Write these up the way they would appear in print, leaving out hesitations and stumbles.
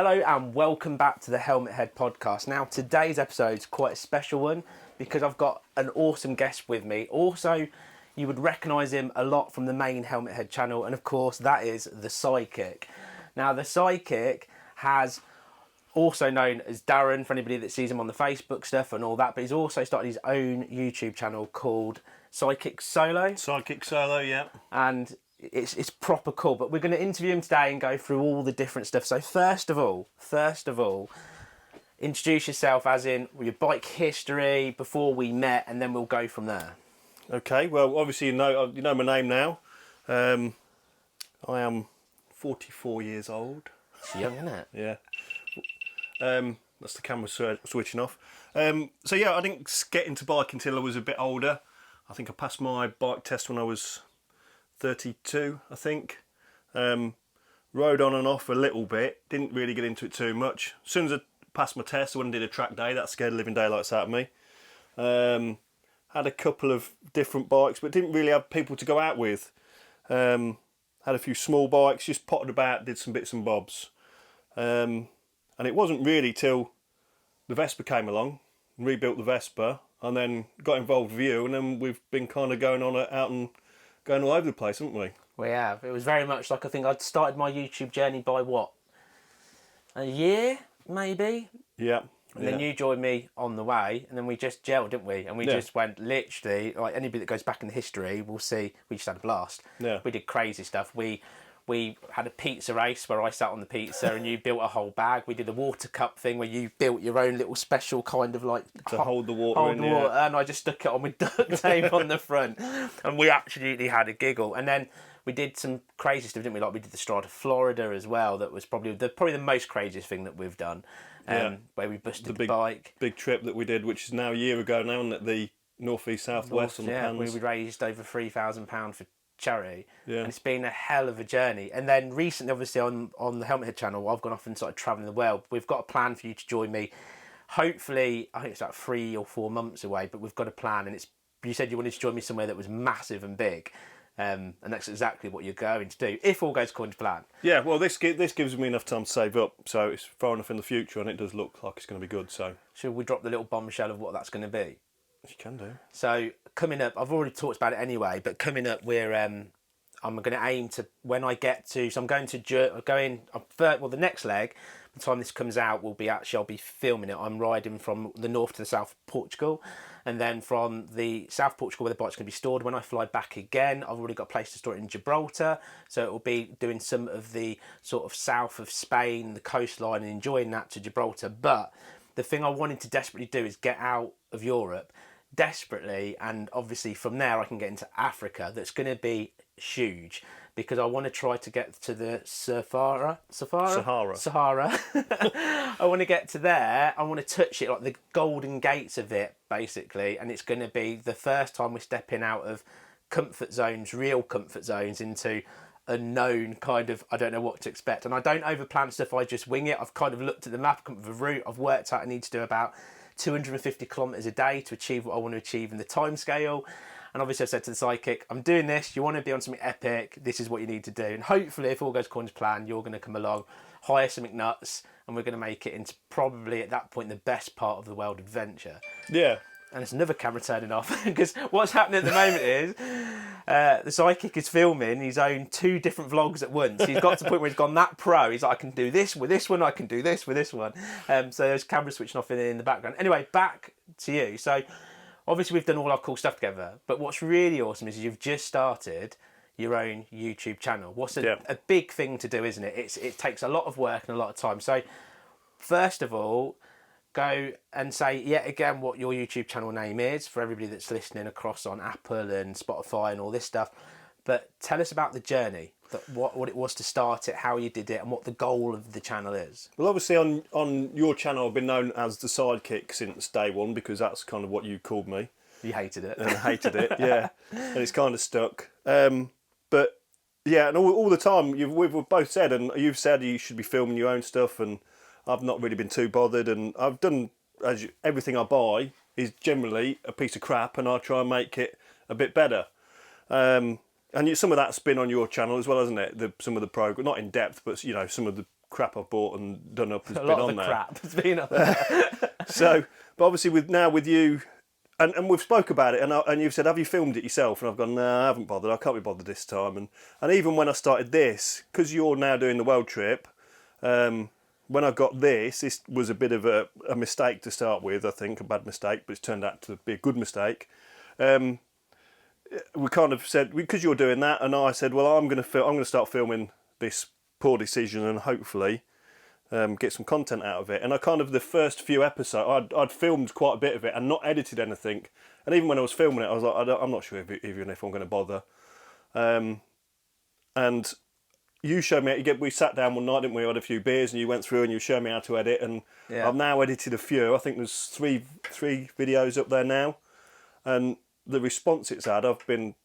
Hello and welcome back to the Helmet Head podcast. Now today's episode is quite a special one because I've got an awesome guest with me. Also, you would recognise him a lot from the main Helmet Head channel, and of course that is the Sidekick. Now the Sidekick has also known as Darren for anybody that sees him on the Facebook stuff and all that, but he's also started his own YouTube channel called Sidekick Solo. Sidekick Solo, yeah. And it's proper cool, but we're going to interview him today and go through all the different stuff. So first of all, introduce yourself as in your bike history before we met, and then we'll go from there. Okay, well, obviously you know my name now. I am 44 years old. It's young, isn't it? Yeah. That's the camera switching off. So yeah, I didn't get into bike until I was a bit older. I think I passed my bike test when I was 32, I think. Rode on and off a little bit, didn't really get into it too much. As soon as I passed my test, I went and did a track day. That scared the living daylights out of me. Had a couple of different bikes, but didn't really have people to go out with. Had a few small bikes, just potted about, did some bits and bobs. And it wasn't really till the Vespa came along, rebuilt the Vespa, and then got involved with you, and then we've been kind of going on out and going all over the place, haven't we? We have. It was very much like, I think I'd started my YouTube journey by what? A year, maybe? Yeah. And then you joined me on the way, and then we just gelled, didn't we? And we just went literally, like anybody that goes back in the history will see, we just had a blast. Yeah. We did crazy stuff. We had a pizza race where I sat on the pizza and you built a whole bag. We did a water cup thing where you built your own little special kind of like... To hold the water in, and I just stuck it on with duct tape on the front. And we absolutely had a giggle. And then we did some crazy stuff, didn't we? Like we did the Stride of Florida as well. That was probably the most craziest thing that we've done. Where we busted the bike. Big trip that we did, which is now a year ago now, and at the North-East South-West on the Pans. We raised over £3,000 for charity, and it's been a hell of a journey. And then recently, obviously on the Helmet Head channel, I've gone off and started travelling the world. We've got a plan for you to join me. Hopefully, I think it's like 3 or 4 months away, but we've got a plan. And you said you wanted to join me somewhere that was massive and big, and that's exactly what you're going to do if all goes according to plan. Yeah, well, this gives me enough time to save up, so it's far enough in the future, and it does look like it's going to be good. So should we drop the little bombshell of what that's going to be? You can do. So coming up, I've already talked about it anyway, but coming up, I'm going to aim to, when I get to, so I'm going to the next leg, by the time this comes out, I'll be filming it. I'm riding from the north to the south of Portugal, and then from the south of Portugal where the bike's going to be stored, when I fly back again, I've already got a place to store it in Gibraltar, so it will be doing some of the sort of south of Spain, the coastline, and enjoying that to Gibraltar. But the thing I wanted to desperately do is get out of Europe desperately, and obviously from there I can get into Africa. That's going to be huge because I want to try to get to the Sahara. I want to get to there. I want to touch it, like the golden gates of it, basically, and it's going to be the first time we're stepping out of comfort zones, real comfort zones, into a known kind of, I don't know what to expect. And I don't overplan stuff, I just wing it. I've kind of looked at the map, come up with a route. I've worked out I need to do about 250 kilometres a day to achieve what I want to achieve in the time scale. And obviously I've said to the Sidekick, I'm doing this, you want to be on something epic, this is what you need to do. And hopefully, if all goes according to plan, you're going to come along, hire something nuts, and we're going to make it into probably, at that point, the best part of the world adventure. Yeah. And it's another camera turning off, because what's happening at the moment is the Sidekick is filming his own 2 different vlogs at once. He's got to the point where he's gone that pro. He's like, I can do this with this one, I can do this with this one. So there's cameras switching off in the background. Anyway, back to you. So obviously we've done all our cool stuff together, but what's really awesome is you've just started your own YouTube channel. What's a big thing to do, isn't it? It takes a lot of work and a lot of time. So first of all, go and say yet again what your YouTube channel name is for everybody that's listening across on Apple and Spotify and all this stuff. But tell us about the journey, what it was to start it, how you did it, and what the goal of the channel is. Well, obviously on your channel I've been known as the Sidekick since day one, because that's kind of what you called me. You hated it. And I hated it, yeah. And it's kind of stuck. But yeah, and all the time we've both said, and you've said you should be filming your own stuff, and I've not really been too bothered, and I've done, everything I buy is generally a piece of crap, and I try and make it a bit better. And some of that's been on your channel as well, hasn't it? Some of the program, not in depth, but some of the crap I've bought and done up has A been lot on of the there. crap has been on there. So, but obviously with you, and we've spoke about it, and you've said, have you filmed it yourself? And I've gone, no, I haven't bothered. I can't be bothered this time. And even when I started this, because you're now doing the world trip, when I got this was a bit of a mistake to start with. I think a bad mistake, but it's turned out to be a good mistake. We kind of said, because you're doing that, and I said, well, I'm going to start filming this poor decision and hopefully get some content out of it. And I kind of, the first few episodes, I'd filmed quite a bit of it and not edited anything. And even when I was filming it, I was like, I'm not sure even if I'm going to bother. And you showed me, we sat down one night, didn't we? We had a few beers and you went through and you showed me how to edit. And I've now edited a few. I think there's three videos up there now. And the response it's had, I've been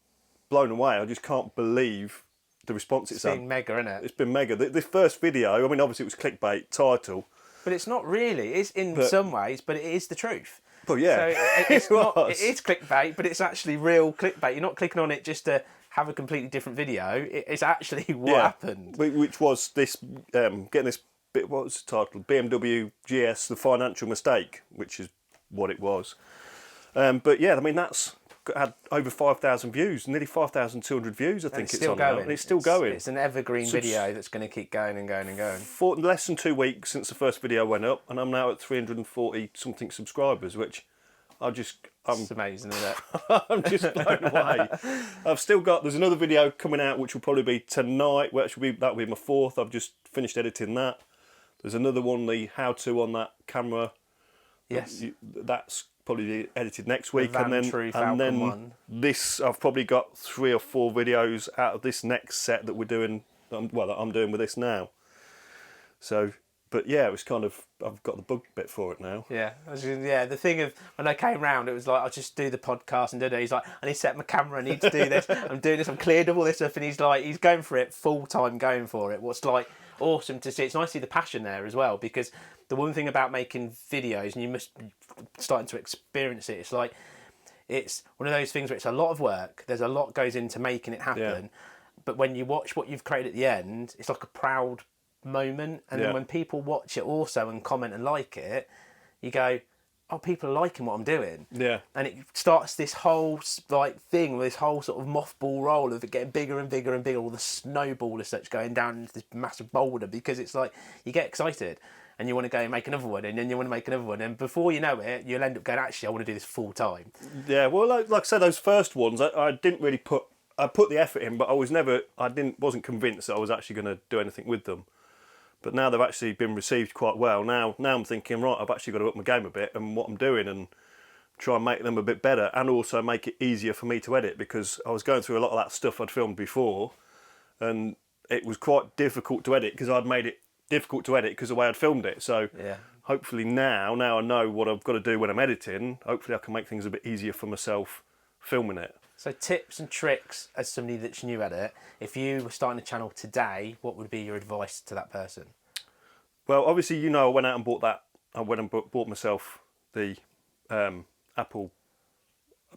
blown away. I just can't believe the response it's had. It's been mega, isn't it? It's been mega. The first video, I mean, obviously it was clickbait title. But it's not really. It's in some ways, but it is the truth. Well, yeah. So it is clickbait, but it's actually real clickbait. You're not clicking on it just to have a completely different video. It's actually what happened. Which was this, getting this bit, what was the title? BMW GS, the financial mistake, which is what it was. But yeah, I mean, that's had over 5,000 views, nearly 5,200 views, I think it's on now. And it's still going. It's an evergreen video that's going to keep going and going and going. For less than 2 weeks since the first video went up, and I'm now at 340 something subscribers, which It's amazing, isn't it? I'm just blown away. I've still got, there's another video coming out which will probably be tonight, that'll be my fourth. I've just finished editing that. There's another one, the how-to on that camera. Yes. That's probably edited next week. And then one. This, I've probably got 3 or 4 videos out of this next set that we're doing, that I'm doing with this now. So, but yeah, it was kind of, I've got the bug bit for it now. Yeah, the thing of, when I came round, it was like, I'll just do the podcast and do it. He's like, I need to set my camera, I need to do this, I'm doing this, I'm cleared of all this stuff, and he's like, he's going for it, full time going for it. What's like awesome to see, it's nice to see the passion there as well, because the one thing about making videos, and you must starting to experience it, it's like, it's one of those things where it's a lot of work, there's a lot goes into making it happen, but when you watch what you've created at the end, it's like a proud moment, and then when people watch it also and comment and like it, you go, oh, people are liking what I'm doing, and it starts this whole like thing, this whole sort of mothball roll of it getting bigger and bigger and bigger, all the snowball as such going down into this massive boulder, because it's like you get excited and you want to go and make another one, and then you want to make another one, and before you know it, you'll end up going, actually, I want to do this full time. Yeah, well, like I said, those first ones, I didn't really put the effort in, but I wasn't convinced that I was actually going to do anything with them. But now they've actually been received quite well. Now I'm thinking, right, I've actually got to up my game a bit and what I'm doing, and try and make them a bit better, and also make it easier for me to edit, because I was going through a lot of that stuff I'd filmed before, and it was quite difficult to edit because I'd made it difficult to edit because of the way I'd filmed it. So hopefully now I know what I've got to do when I'm editing, hopefully I can make things a bit easier for myself filming it. So tips and tricks as somebody that's new at it, if you were starting a channel today, what would be your advice to that person? Well, obviously, I went out and bought myself the Apple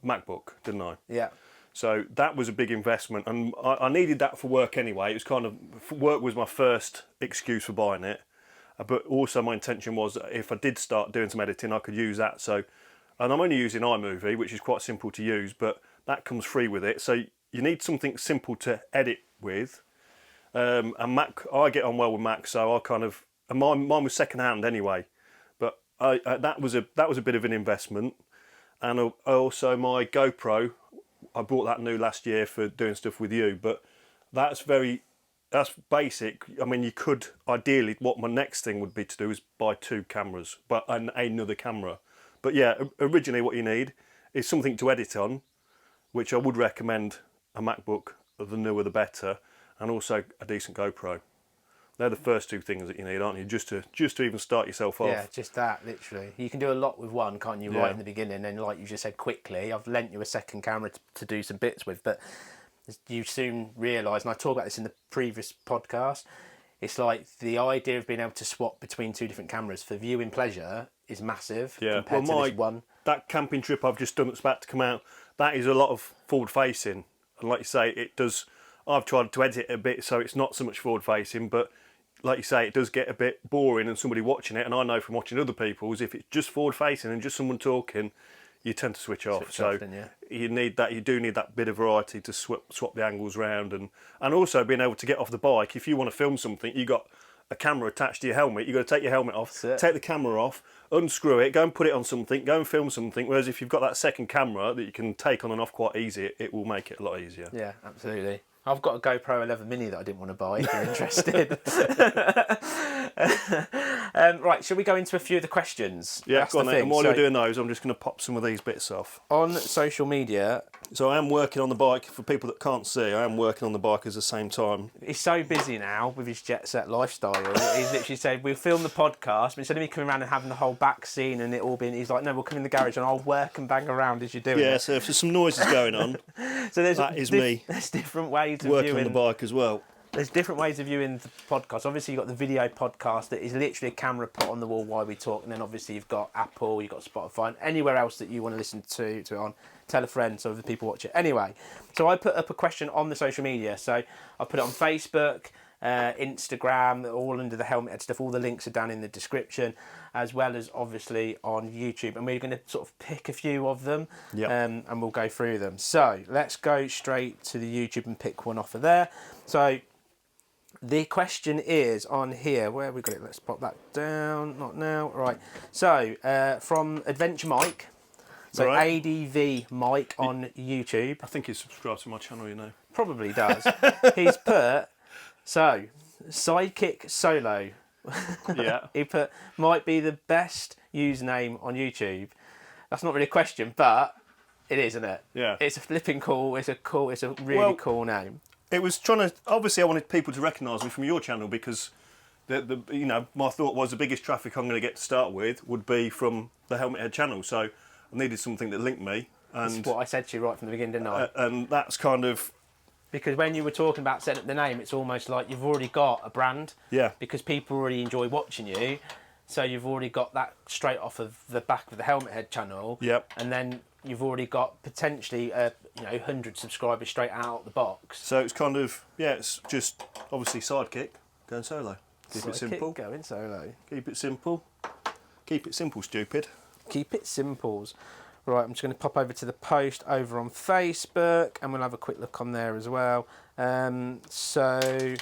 MacBook, didn't I? Yeah. So that was a big investment, and I needed that for work anyway. It was kind of, work was my first excuse for buying it, but also my intention was that if I did start doing some editing, I could use that. So, and I'm only using iMovie, which is quite simple to use, but that comes free with it. So you need something simple to edit with. And Mac, I get on well with Mac, so I kind of, and mine was second hand anyway, but that was a bit of an investment. And also my GoPro, I bought that new last year for doing stuff with you, but that's basic. I mean, you could ideally, what my next thing would be to do is buy 2 cameras, but another camera. But yeah, originally what you need is something to edit on, which I would recommend a MacBook, the newer the better, and also a decent GoPro. They're the first 2 things that you need, aren't you? Just to even start yourself off. Yeah, just that, literally. You can do a lot with one, can't you, right in the beginning, and like you just said, quickly. I've lent you a second camera to do some bits with, but you soon realise, and I talked about this in the previous podcast, it's like the idea of being able to swap between 2 different cameras for viewing pleasure is massive compared to this one. That camping trip I've just done that's about to come out, that is a lot of forward facing. And like you say, it does, I've tried to edit it a bit so it's not so much forward facing, but like you say, it does get a bit boring and somebody watching it, and I know from watching other people's, if it's just forward facing and just someone talking, you tend to switch off. So you need that. You do need that bit of variety to swap the angles round, and also being able to get off the bike. If you want to film something, you got a camera attached to your helmet. You got to take your helmet off, take the camera off, unscrew it, go and put it on something, go and film something. Whereas if you've got that second camera that you can take on and off quite easy, it will make it a lot easier. Yeah, absolutely. I've got a GoPro 11 Mini that I didn't want to buy, if you're interested. Right, shall we go into a few of the questions? Yeah, go on then. And while you're doing those, I'm just going to pop some of these bits off. On social media... So I am working on the bike, for people that can't see, I am working on the bike at the same time. He's so busy now with his jet set lifestyle. He's literally said, we'll film the podcast, but instead of me coming around and having the whole back scene and it all being, he's like, no, we'll come in the garage and I'll work and bang around as you do it. Yeah, so if there's some noises going on, so that is me. There's different ways of working viewing on the bike as well. There's different ways of viewing the podcast. Obviously, you've got the video podcast that is literally a camera put on the wall while we talk. And then obviously you've got Apple, you've got Spotify, and anywhere else that you want to listen to it on. Tell a friend so other people watch it. Anyway, so I put up a question on the social media. So I put it on Facebook, Instagram, all under the Helmet Head stuff. All the links are down in the description, as well as obviously on YouTube. And we're going to sort of pick a few of them, and we'll go through them. So let's go straight to the YouTube and pick one off of there. So the question is on here. Where have we got it? Let's pop that down. Not now. Right. So from Adventure Mike. So right. ADV Mike on YouTube. I think he's subscribed to my channel, you know. Probably does. He's put, so, Sidekick Solo. Yeah. He put, might be the best username on YouTube. That's not really a question, but it is, isn't it? Yeah. It's a flipping cool, it's a really cool name. It was trying to, obviously I wanted people to recognise me from your channel because you know, my thought was the biggest traffic I'm going to get to start with would be from the Helmet Head channel. So I needed something that linked me. And that's what I said to you right from the beginning, didn't I? And that's kind of... Because when you were talking about setting up the name, it's almost like you've already got a brand. Yeah. Because people already enjoy watching you. So you've already got that straight off of the back of the Helmet Head channel. Yep. And then you've already got potentially 100 subscribers straight out the box. So it's kind of, yeah, it's just obviously Sidekick going solo. Keep it simple. Going solo. Keep it simple. Keep it simple, stupid. Keep it simples. Right, I'm just going to pop over to the post over on Facebook and we'll have a quick look on there as well. So,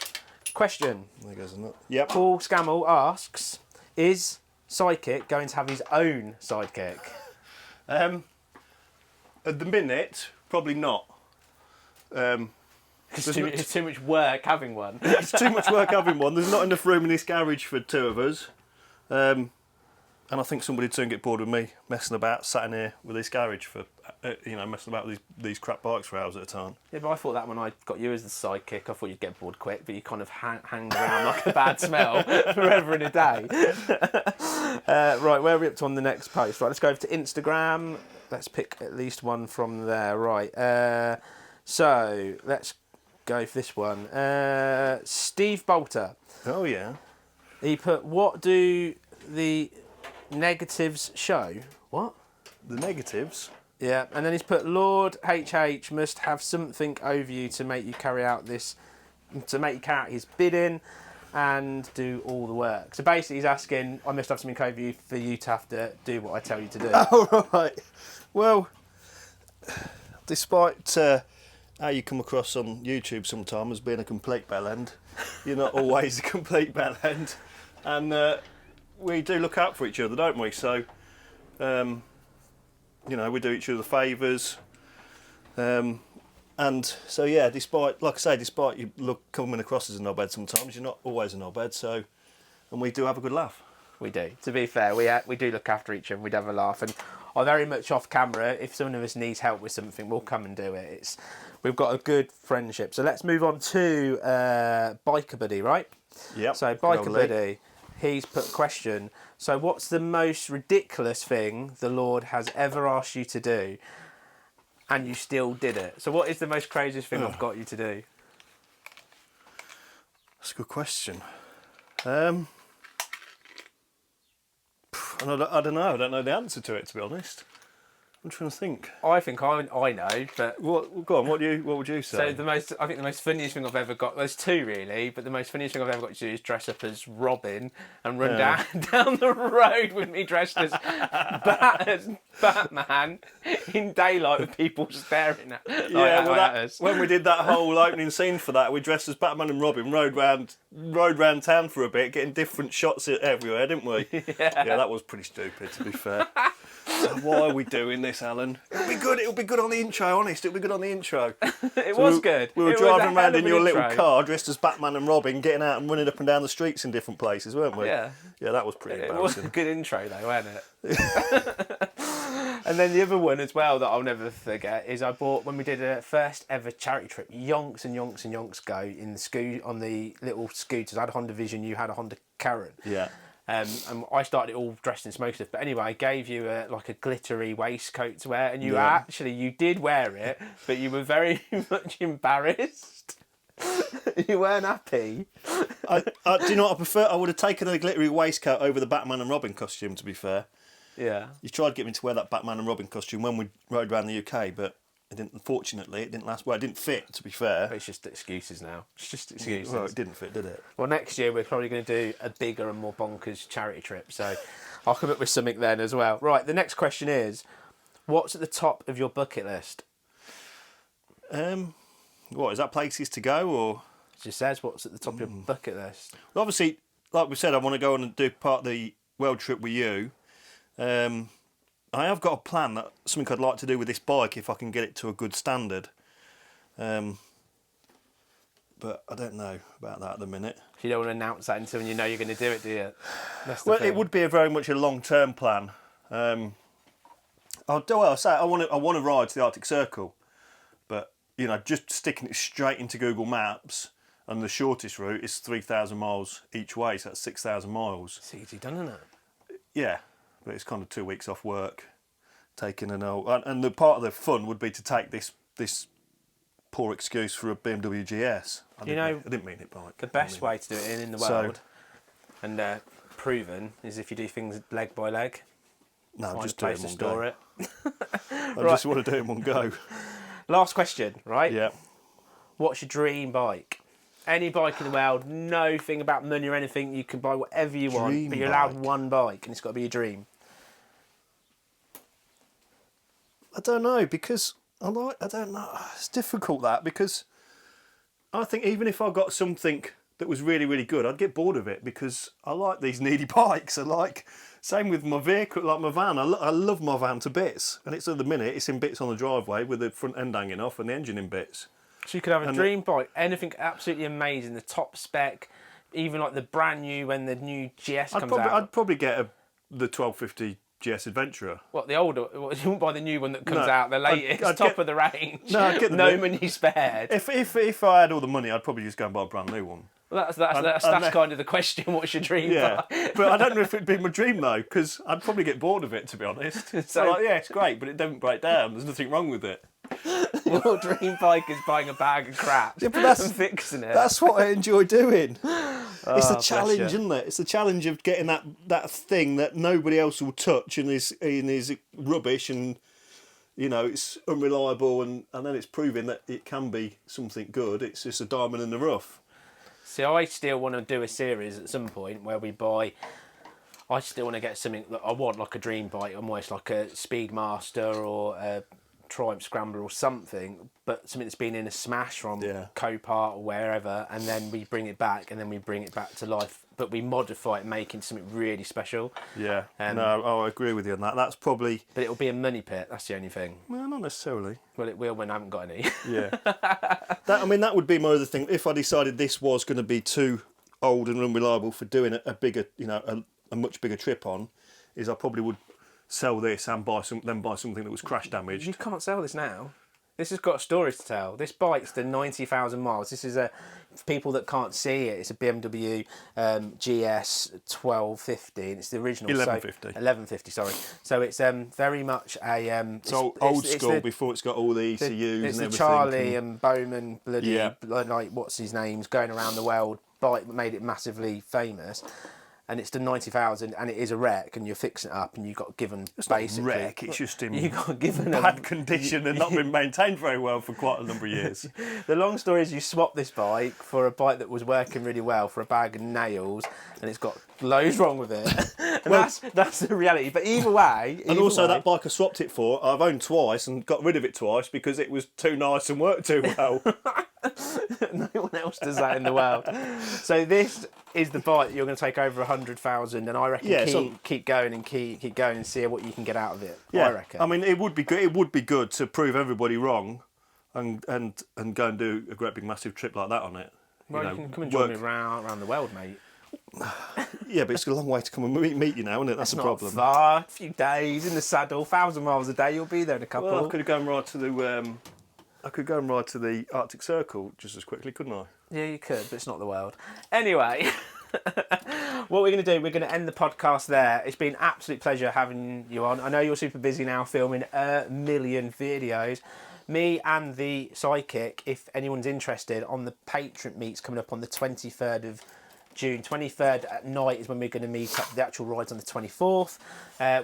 question. There goes a nut. Yep. Paul Scammell asks, is Sidekick going to have his own sidekick? At the minute, probably not. It's too much work having one. It's too much work having one. There's not enough room in this garage for two of us. And I think somebody'd soon get bored with me messing about, sat in here with this garage for, messing about with these crap bikes for hours at a time. Yeah, but I thought that when I got you as the sidekick, I thought you'd get bored quick, but you kind of hang around like a bad smell forever and a day. Right, where are we up to on the next post? Right, let's go over to Instagram. Let's pick at least one from there. Right, so let's go for this one. Steve Bolter. Oh, yeah. He put, what do the negatives show? What? The negatives? Yeah, and then he's put, Lord HH must have something over you to make you carry out his bidding and do all the work. So basically he's asking, I must have something over you for you to have to do what I tell you to do. Oh, right. Well, despite how you come across on YouTube sometimes as being a complete bellend, you're not always a complete bellend. And we do look out for each other, don't we? So, we do each other favours. And so, yeah, despite you coming across as a knobhead sometimes, you're not always a knobhead. So, and we do have a good laugh. We do. To be fair, we do look after each other. We'd have a laugh, and I'm very much off camera. If someone of us needs help with something, we'll come and do it. We've got a good friendship. So let's move on to Biker Buddy, right? Yep. So Biker Buddy, he's put a question. So what's the most ridiculous thing the Lord has ever asked you to do, and you still did it? So what is the most craziest thing I've got you to do? That's a good question. I don't know. I don't know the answer to it, to be honest. I'm trying to think. I think I know, but What? Go on. What would you say? so I think the most funniest thing I've ever got. There's two really, but the most funniest thing I've ever got to do is dress up as Robin and run down the road with me dressed as Batman in daylight with people staring at us. When we did that whole opening scene for that, we dressed as Batman and Robin, rode round town for a bit, getting different shots everywhere, didn't we? Yeah, that was pretty stupid, to be fair. So why are we doing this, Alan? It'll be good. It'll be good on the intro. Honest, it'll be good on the intro. It was good. We were driving around in your little car, dressed as Batman and Robin, getting out and running up and down the streets in different places, weren't we? Yeah. Yeah, that was pretty embarrassing. It was a good intro though, wasn't it? And then the other one as well that I'll never forget is I bought when we did a first ever charity trip, yonks ago in the on the little scooters. I had a Honda Vision, you had a Honda Karen. Yeah. And I started it all dressed in smoke stuff. But anyway, I gave you a glittery waistcoat to wear, and you did wear it, but you were very much embarrassed. You weren't happy. Do you know what I prefer? I would have taken a glittery waistcoat over the Batman and Robin costume, to be fair. Yeah. You tried to get me to wear that Batman and Robin costume when we rode around the UK, but it didn't. Unfortunately, it didn't last. Well, it didn't fit, to be fair. But it's just excuses now. It's just excuses. Well, it didn't fit, did it? Well, next year we're probably going to do a bigger and more bonkers charity trip, so I'll come up with something then as well. Right, the next question is, what's at the top of your bucket list? What, is that places to go, or...? It just says what's at the top of your bucket list. Well, obviously, like we said, I want to go on and do part of the world trip with you. I have got a plan, that something I'd like to do with this bike if I can get it to a good standard. But I don't know about that at the minute. You don't want to announce that until you know you're going to do it, do you? Well, it would be very much a long-term plan. I want to ride to the Arctic Circle, but just sticking it straight into Google Maps, and the shortest route is 3,000 miles each way, so that's 6,000 miles. It's easy done, isn't it? Yeah, but it's kind of 2 weeks off work, taking and the part of the fun would be to take this poor excuse for a BMW GS. I didn't mean it bike. The best way to do it in the world, and proven, is if you do things leg by leg. No, just do it in one go. It. I just want to do it in one go. Last question, right? Yeah. What's your dream bike? Any bike in the world, no thing about money or anything. You can buy whatever you want, but you're allowed one bike, and it's got to be your dream. I don't know, because I don't know. It's difficult, that, because I think even if I got something that was really, really good, I'd get bored of it, because I like these needy bikes. Same with my vehicle, like my van. I love my van to bits, and it's at the minute it's in bits on the driveway with the front end hanging off and the engine in bits. So you could have a dream bike, anything absolutely amazing, the top spec, even like the brand new when the new GS comes out. I'd probably get the 1250 GS Adventurer. What, the older? You wouldn't buy the new one that comes out, the latest, I'd top of the range. No, I'd get the no money spared. If I had all the money, I'd probably just go and buy a brand new one. Well, that's kind of the question. What's your dream bike? But I don't know if it'd be my dream though, because I'd probably get bored of it, to be honest. So it's great, but it doesn't break down. There's nothing wrong with it. Your dream bike is buying a bag of crap and fixing it. That's what I enjoy doing. It's the challenge, isn't it? It's the challenge of getting that thing that nobody else will touch and is rubbish, and it's unreliable, and then it's proving that it can be something good. It's just a diamond in the rough. See, I still want to do a series at some point where we buy. I still want to get something that I want, like a dream bike, almost like a Speedmaster or a Triumph Scrambler or something, but something that's been in a smash from Copart or wherever, and then we bring it back, and then we bring it back to life, but we modify it, making something really special. Yeah, I agree with you on that. That's probably... But it'll be a money pit, that's the only thing. Well, not necessarily. Well, it will when I haven't got any. Yeah. That would be my other thing. If I decided this was going to be too old and unreliable for doing a bigger, a much bigger trip on, is I probably would sell this and buy something that was crash damaged. You can't sell this now. This has got stories to tell. This bike's done 90,000 miles. This is for people that can't see it. It's a BMW GS1250. And it's the original. 1150. 1150, sorry. So it's very much a... it's old school, before it's got all the ECUs and everything. It's the Charlie and Bowman bloody, like what's his name's, going around the world. Bike that made it massively famous. and it's done 90,000 and it is a wreck and you're fixing it up and you got given It's basically not a wreck, it's just in you got given bad condition and not been maintained very well for quite a number of years. The long story is you swapped this bike for a bike that was working really well for a bag of nails, and it's got loads wrong with it. And Well, that's the reality. But either way, and also that bike I swapped it for, I've owned twice and got rid of it twice because it was too nice and worked too well. no one else does that in the world. So this is the bike that you're going to take over 100,000, and I reckon keep going and keep going and see what you can get out of it. Yeah, I reckon. I mean, it would be good. It would be good to prove everybody wrong, and go and do a great big massive trip like that on it. Well, you can come and join me around the world, mate. Yeah, but it's a long way to come and meet you now, isn't it? That's the problem. Not far. A few days in the saddle, 1,000 miles a day. You'll be there in a couple. Well, I could go and ride to the. I could go and ride to the Arctic Circle just as quickly, couldn't I? Yeah, you could, but it's not the world. Anyway, what we're going to do, we're going to end the podcast there. It's been an absolute pleasure having you on. I know you're super busy now filming a million videos. Me and the Sidekick, if anyone's interested, on the patron meets coming up on the 23rd of June. 23rd at night is when we're going to meet up. The actual ride's on the 24th.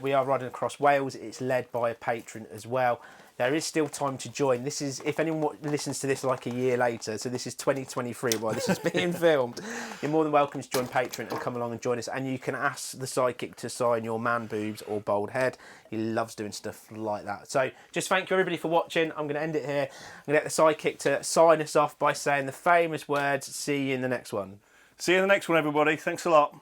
We are riding across Wales. It's led by a patron as well. There is still time to join. This is, if anyone listens to this like a year later, so this is 2023 while this is being filmed, you're more than welcome to join Patreon and come along and join us. And you can ask the Sidekick to sign your man boobs or bald head. He loves doing stuff like that. So just thank you everybody for watching. I'm going to end it here. I'm going to get the Sidekick to sign us off by saying the famous words, see you in the next one. See you in the next one, everybody. Thanks a lot.